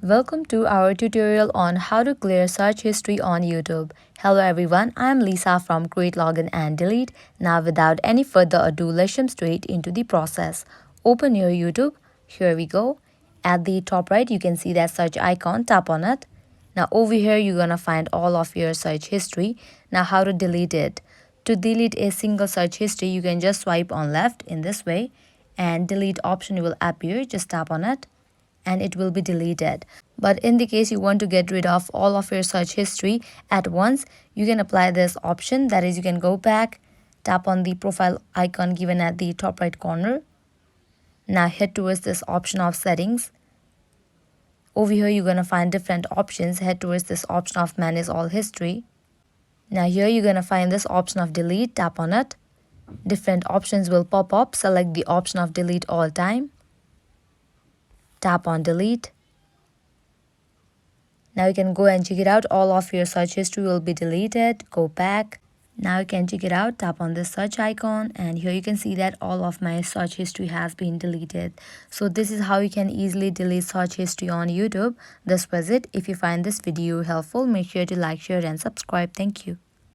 Welcome to our tutorial on how to clear search history on YouTube. Hello everyone, I am Lisa from Create, Login and Delete. Now without any further ado, let's jump straight into the process. Open your YouTube. Here we go. At the top right, you can see that search icon. Tap on it. Now over here, you're gonna find all of your search history. Now how to delete it. To delete a single search history, you can just swipe on left in this way and delete option will appear. Just tap on it and it will be deleted. But in the case you want to get rid of all of your search history at once, you can apply this option. That is, you can go back, tap on the profile icon given at the top right corner. Now head towards this option of settings. Over here you're going to find different options. Head towards this option of manage all history. Now here you're going to find this option of delete. Tap on it. Different options will pop up. Select the option of delete all time. Tap on delete. Now you can go and check it out. All of your search history will be deleted. Go back. Now you can check it out. Tap on this search icon and here you can see that all of my search history has been deleted. So this is how you can easily delete search history on YouTube. This was it. If you find this video helpful, make sure to like, share and subscribe. Thank you.